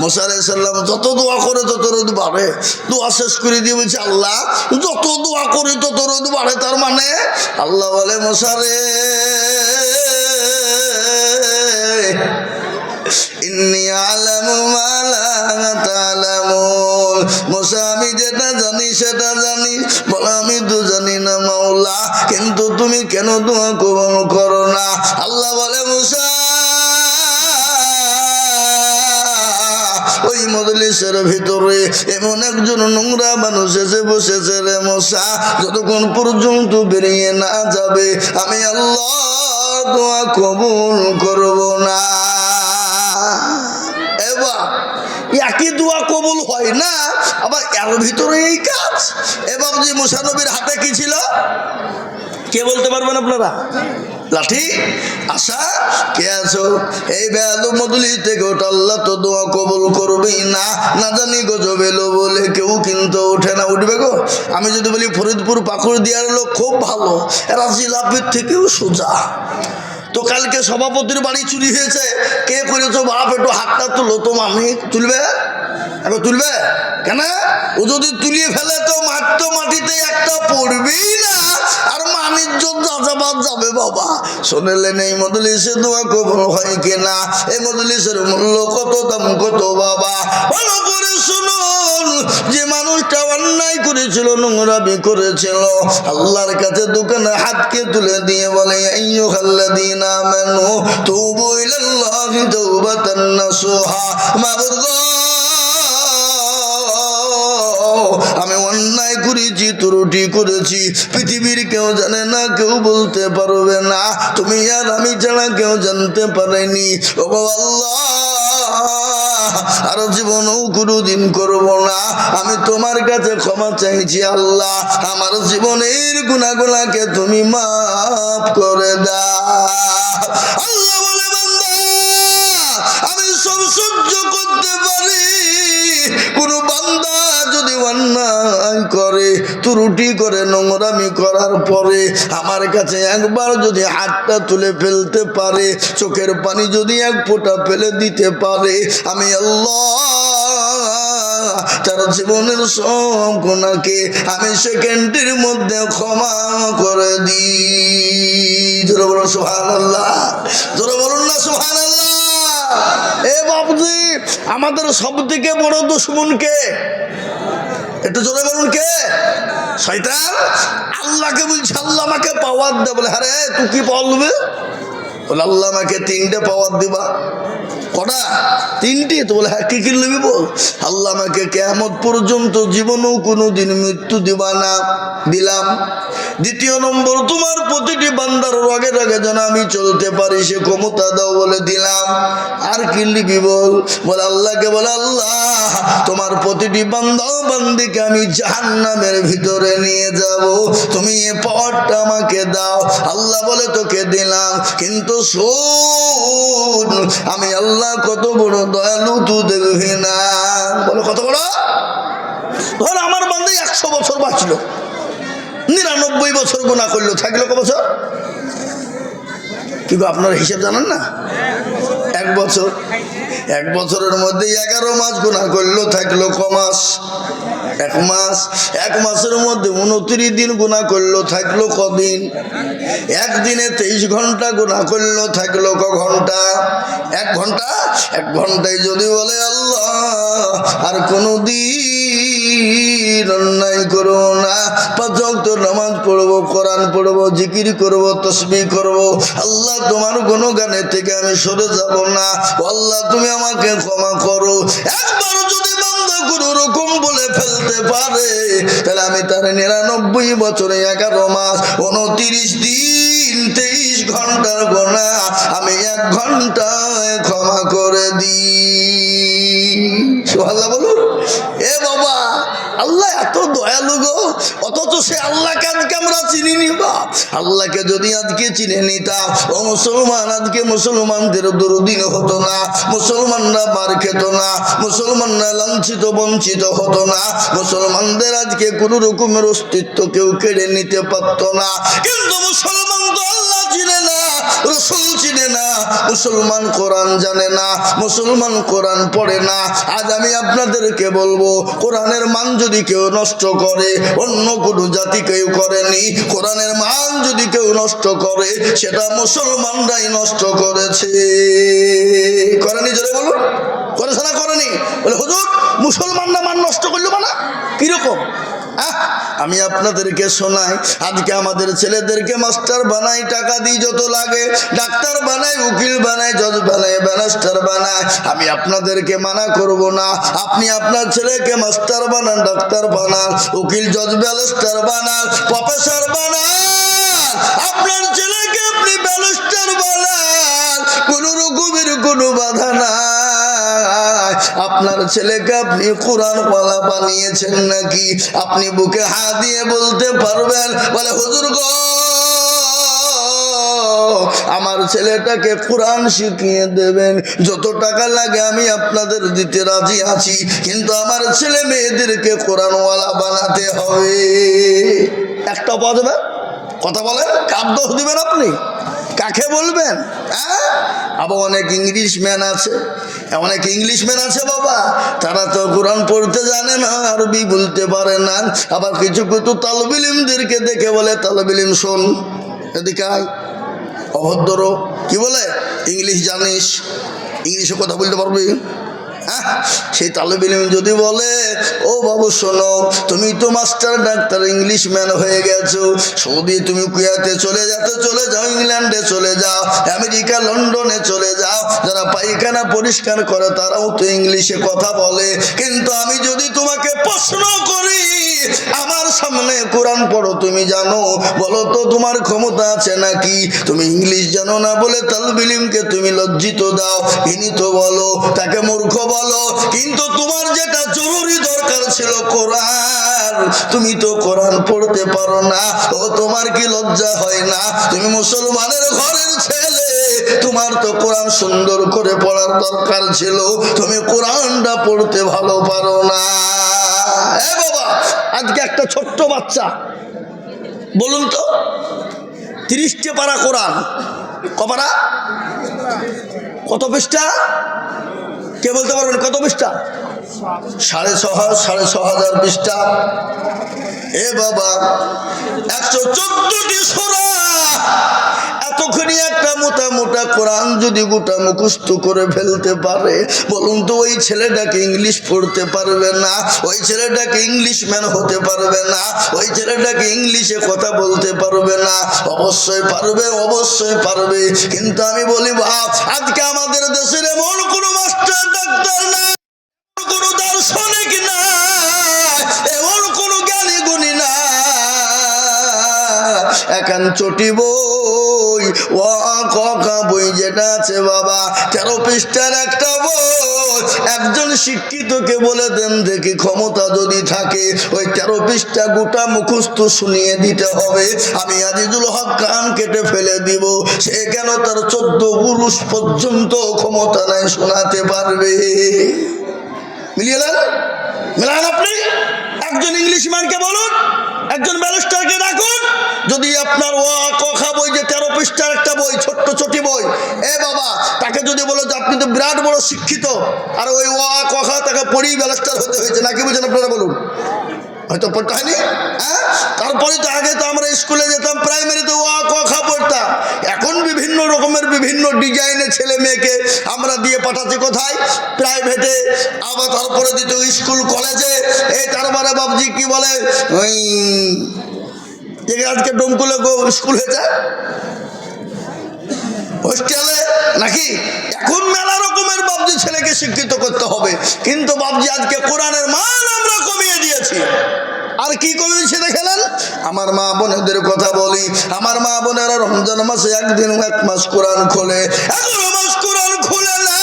মুসা আলাইহিস সালাম যত দোয়া করে তত রোদ বাড়ে। দোয়া শেষ করে দিয়ে বলছে আল্লাহ যত দোয়া করি তত রোদ বাড়ে, তার মানে আল্লাহ বলে মুসা রে ইন্নী আ'লামু মা লা তা'লামুন। মুসা আমি যেটা জানি সেটা জানি। বলে আমি তো জানি না মাওলা, কিন্তু তুমি কেন দোয়া কবুল করো না? আল্লাহ বলে মুসা ওই মজলিসের ভিতরে এমন একজন নোংরা মানুষ এসে বসেছে রে মুসা, যতক্ষণ পর্যন্ত বেরিয়ে না যাবে আমি আল্লাহ দোয়া কবুল করব না। এবার একই দোয়া কবুল হয় না, আবার এর ভিতরে এই কাজ। এবার যে মুসা নবীর হাতে কি ছিল কে বলতে পারবেন আপনারা? লাঠি। আশা কে আছো? এই বেয়াদব মজলিস থেকে ওটা, আল্লাহ তো দোয়া কবুল করবেই না। না জানি গজব এলো বলে কেউ কিন্তু ওঠে না। উঠবে গো? আমি যদি বলি ফরিদপুর পাকুড় দিয়ার লোক খুব ভালো, এরা জিলাপির থেকেও সোজা। তো কালকে সভাপতির বাড়ি চুরি হয়েছে, কে করেছো বাপ একটু হাতটা তুলো তো। আমি তুলবে? এখন তুলবে কেন? ও যদি তুলিয়ে ফেলে তো মাটিতে একটা পড়বেই না, আর মানিজ্জত যাযাবাদ যাবে বাবা। শুনলেন এই মজলিসে দোয়া কবুল হয় কিনা? এই মজলিসের মূল্য কত, দাম কত বাবা? ভালো করে শুনুন, যে মানুষটা অন্যায় করেছিল, নোংরামি করেছিল, আল্লাহর কাছে দোকানে হাতকে তুলে দিয়ে বলে আইয়ুহাল্লাযীনা আমানু তুবু ইলাল্লাহি তাওবাতান নাসুহা। মাবুদ গো আমি অন্যায় করেছি, ত্রুটি করেছি, পৃথিবীর কেউ জানে না, কেউ বলতে পারবে না, তুমি আর আমি ছাড়া কেউ জানতে পারেনি। ও আল্লাহ আর জীবনও কোনোদিন করব না, আমি তোমার কাছে ক্ষমা চাইছি আল্লাহ, আমার জীবনের গুনাহগুলোকে তুমি মাফ করে দাও। আল্লাহ বলে বান্দা আমি সব সহ্য করতে পারি, কোন বান্দা যদি অন্যায় করে, ত্রুটি করে, নোংরামি করার পরে আমার কাছে একবার যদি হাতটা তুলে ফেলতে পারে, চোখের পানি যদি এক ফোঁটা ফেলে দিতে পারে, আমি আল্লাহ তার জীবনের সব গুনাহকে আমি সেকেন্ডের মধ্যে ক্ষমা করে দিই। জোরে বলুন সুবহানাল্লাহ, জোরে বলুন না সুবহানাল্লাহ। এ বাবুজি, আমাদের সব থেকে বড় দুশমন কে? একটু জোরে বলুন কে? শয়তান। আল্লাহকে বলছে আল্লাহ আমাকে পাওয়ার দে। বলে আরে তুই কি পাওয়ার দিবে? বলে আল্লাহ আমাকে 3টে পাওয়ার দিবা। কটা? 3টি। তো বলে হ্যাঁ কি কি নিবি বল। আল্লাহ আমাকে কিয়ামত পর্যন্ত জীবনেও কোনোদিন মৃত্যু দিবা না, দিলাম। দ্বিতীয় নম্বর, তোমার প্রতিটি বান্দার রগে রগে যেন আমি চলতে পারি সে ক্ষমতা দাও, বলে দিলাম। আর কি নিবি বল। বলে আল্লাহকে বলে আল্লাহ তোমার প্রতিটি বান্দা বান্দিকে আমি জাহান্নামের ভিতরে নিয়ে যাব, তুমি এই পাওয়ারটা আমাকে দাও। আল্লাহ বলে তোকে দিলাম, কিন্তু শোন আমি আল্লাহ কত বড় দয়ালু তুই দেখবি না। বলো কত বড়? ধর আমার বান্দা 100 বছর বাঁচল, 99 বছর গুনাহ করলো, থাকলো কত বছর? কিন্তু আপনারা হিসাব জানেন না? 1 বছর। 1 বছরের মধ্যে 11 মাস গুনাহ করলো, থাকলো ক মাস? 1 মাস। 1 মাসের মধ্যে 29 দিন গুনাহ করলো, থাকলো কদিন? 1 দিনে 23 ঘন্টা গুনাহ করলো, থাকলো ক ঘন্টা? 1 ঘন্টা। 1 ঘন্টায় যদি বলে আল্লাহ আর কোনো দিন অন্যায় করো না, 5 ওয়াক্ত নামাজ পড়বো, কোরআন পড়বো, জিকির করবো, তাসবিহ করবো, আল্লাহ তোমার গুণগানের থেকে আমি সরে যাব না, আল্লাহ তুমি আমাকে ক্ষমা করো। একবার যদি বান্দা কোনো রকম বলে ফেলতে পারে, তাহলে আমি তার 99 বছরে 11 মাস 29 দিন 23 ঘন্টার গুনাহ আমি 1 ঘন্টায় ক্ষমা করে দিই। সুবহানাল্লাহ বলুন। এ বাবা, আল্লাহ এত দয়ালু গো, অথচ সে আল্লাহকে আজকে আমরা চিনিনি। বাপ আল্লাহকে যদি আজকে চিনে নিতাম, ও মুসলমান, আজকে মুসলমানদের দুর্দিন হতো না, মুসলমানরা মার খেত না, মুসলমানরা লাঞ্ছিত বঞ্চিত হতো না, মুসলমানদের আজকে কোনো রকমের অস্তিত্ব কেউ কেড়ে নিতে পারত না। কিন্তু মুসলমান তো আল্লাহ চিনে না, রসুল চিনে না, মুসলমান কোরআন জানে না, মুসলমান কোরআন পড়ে না। আজ আমি আপনাদেরকে বলবো, কোরআনের মান যদি কেউ নষ্ট করে, অন্য কোনো জাতি কেউ করেনি, কোরআনের মান যদি কেউ নষ্ট করে সেটা মুসলমানরাই নষ্ট করেছে। করেনি? জোরে বলুন, করেছে না করেনি? বলে হুজুর মুসলমানরা মান নষ্ট করলো মানে কিরকম? আমি আপনাদেরকে শোনাই, আজকে আমাদের ছেলেদেরকে মাস্টার বানাই, টাকা দিই যত লাগে, ডাক্তার বানাই, উকিল বানাই, জজ বানাই, ব্যারিস্টার বানাই। আমি আপনাদেরকে মানা করব না, আপনি আপনার ছেলেকে মাস্টার বানান, ডাক্তার বানান, উকিল, জজ, ব্যারিস্টার বানান, প্রফেসর বানান, আপনার ছেলেকে আপনি ব্যারিস্টার বানান, কোনো রকমের কোনো বাধা নাই। আপনার ছেলেকে আপনি কোরআনওয়ালা বানিয়েছেন নাকি? আপনি বুকে হাত দিয়ে বলতে পারবেন, বলে হুজুর গো আমার ছেলেটাকে কোরআন শিখিয়ে দেবেন, যত টাকা লাগে আমি আপনাদের দিতে রাজি আছি, কিন্তু আমার ছেলে মেয়েদেরকে কোরআনওয়ালা বানাতে হবে। একটা পাওয়া যাবে? কথা বলেন, কার দোষ দিবেন আপনি? কাকে বলবেন? আবার অনেক ইংলিশম্যান আছে, অনেক ইংলিশম্যান আছে বাবা, তারা তো কোরআন পড়তে জানে না, আরবি বলতে পারে না। আবার কিছু কিছু তালেবে ইলমদেরকে দেখে বলে, তালেবে ইলম শোন, এদিকে আয়, অভদ্র, কি বলে, ইংলিশ জানিস, ইংলিশে কথা বলতে পারবি? সেই তালেবে ইলম যদি বলে, ও বাবু শোনো, তুমি তো মাস্টার, ডাক্তার, ইংলিশম্যান হয়ে গেছো, সৌদি তুমি কুয়েতে চলে যাও, ইংল্যান্ডে চলে যাও, আমেরিকা, লন্ডনে চলে যাও, যারা পায়খানা পরিষ্কার করে তারাও তো ইংলিশে কথা বলে। কিন্তু আমি যদি তোমাকে প্রশ্ন করি, আমার সামনে কোরআন পড়ো, তুমি জানো? বলো তো তোমার ক্ষমতা আছে নাকি? তুমি ইংলিশ জানো না বলে তালেবে ইলমকে তুমি লজ্জিত দাও, ঘৃণিত বলো, তাকে মূর্খ বলো, কিন্তু তোমার যেটা জরুরি দরকার ছিল কোরআন, তুমি তো কোরআন পড়তে পারো না। ও তোমার কি লজ্জা হয় না? তুমি মুসলমানের ঘরের ছেলে, তোমার তো কোরআন সুন্দর করে পড়ার দরকার ছিল, তুমি কোরআনটা পড়তে ভালো পারো না। বাবা, আজকে একটা ছোট্ট বাচ্চা, বলুন তো, 30টে পারা কোরআন, কপারা কত পৃষ্ঠা? কে বলতে পারবেন কত পৃষ্ঠা? 6,500 পৃষ্ঠা। এ বাবা, 114টি সূরা, এতখানি একটা মোটা মোটা কোরআন যদি গোটা মুখস্থ করে ফেলতে পারে, বলুন তো ওই ছেলেটাকে ইংলিশ পড়তে পারবে না? ওই ছেলেটাকে ইংলিশম্যান হতে পারবে না? ওই ছেলেটাকে ইংলিশে কথা বলতে পারবে না? অবশ্যই পারবে, অবশ্যই পারবে। কিন্তু আমি বলি বাপ, আজকে আমাদের দেশের এমন কোনো মাস্টার, ডাক্তার না, কোনো দার্শনিক না, এমন কোনো জ্ঞানী গুণী না, এখন চটি বই, ও ক খ বই যেটা আছে বাবা, 13 পৃষ্ঠার একটা বই, একজন শিক্ষিতকে বলে দেন দেখি, ক্ষমতা যদি থাকে ওই 13 পৃষ্ঠা গোটা মুখস্থ শুনিয়ে দিতে হবে, আমি আজিজুল হক কান কেটে ফেলে দিব। সে কেন তার 14 পুরুষ পর্যন্ত ক্ষমতা নাই শোনাতে পারবে? মিলিয়ে নেন, মেলান আপনি। একজন ইংলিশম্যানকে বলুন, একজন ব্যারিস্টারকে ডাকুন, যদি আপনার ও ক খ বই যে 13 পৃষ্ঠার একটা বই, ছোট্ট ছোটি বই, এ বাবা, তাকে যদি বলো যে আপনি তো বিরাট বড় শিক্ষিত, আর ওই ও ক খ তাকে পড়েই ব্যারিস্টার হতে হয়েছে, নাকি বুঝেন আপনারা বলুন? হয়তো পড়তে হয়নি। তারপরে তো আগে তো আমরা স্কুলে যেতাম, প্রাইমারিতে ও ক খ পড়তাম, এখন বিভিন্ন রকমের বিভিন্ন ডিজাইনের ছেলে মেয়েকে আমরা দিয়ে পাঠাচ্ছি কোথায়? প্রাইভেটে, আবার তারপরে দিত স্কুল কলেজে। এই তারপরে বাবজি কি বলে, ওই আজকে ডোমকুলে স্কুল হয়েছে, হোস্টেলে নাকি, এখন মেলা রকমের বাবজি ছেলেকে শিক্ষিত করতে হবে। কিন্তু বাবজি আজকে কোরআনের মান আমরা কমিয়ে দিয়েছি। আর কি কমিয়েছে দেখেন? আমার মা বোনেদের কথা বলি, আমার মা বোনেরা রমজান মাসে একদিন এক মাস কোরআন খোলে, 11 মাস কোরআন খোলে না,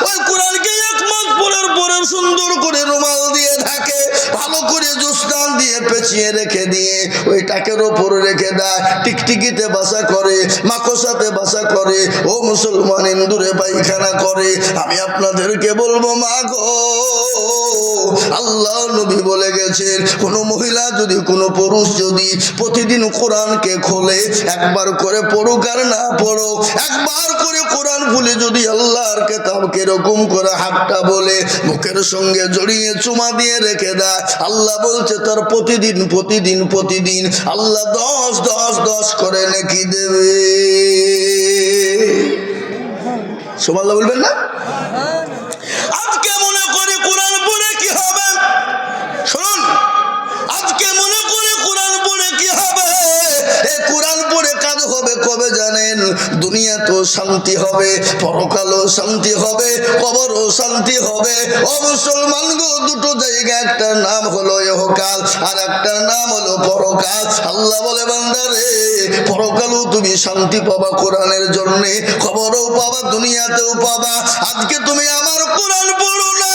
ওই কোরআনকে 1 মাস পরের পরে সুন্দর করে রুমাল দিয়ে ঢাকে, ভালো করে জুস্তান দিয়ে পেঁচিয়ে রেখে দিয়ে ওই টাকের ওপর রেখে দেয়, টিকটিকিতে বাসা করে, মাকড় সাথে বাসা করে, ও মুসলমান ইন্দুরে পায়খানা করে। আমি আপনাদেরকে বলবো মা গো, আল্লাহ নবী বলে গেছেন, কোন মহিলা যদি কোন পুরুষ যদি প্রতিদিন কোরআনকে খোলে, একবার করে পড়ুক আর না পড়ুক, একবার করে কোরআন খুলে যদি আল্লাহর কিতাবকে এরকম করে হাতটা বলে মুখের সঙ্গে জড়িয়ে চুমা দিয়ে রেখে দেয়, আল্লাহ বলছে তার প্রতিদিন প্রতিদিন প্রতিদিন আল্লাহ 10 করে নেকি দেবে। সুবহানাল্লাহ বলবেন না? আজকে মনে করে কোরআন পড়ে কি হবে? শুনুন, আজকে মনে করে কোরআন পড়ে কি হবে? এই কোরআন পড়ে কাজ হবে কবে জানেন? দুনিয়া তো শান্তি হবে, পরকালও শান্তি হবে, কবরও শান্তি হবে। ও মুসলমান গো, দুটো জায়গা, একটা নাম হলো ইহকাল আর একটা নাম হলো পরকাল। আল্লাহ বলে বান্দারে, পরকালও তুমি শান্তি পাবা কোরআনের জন্য, খবরও পাবা, দুনিয়াতেও পাবা। আজকে তুমি আমার কোরআন পড়ো না,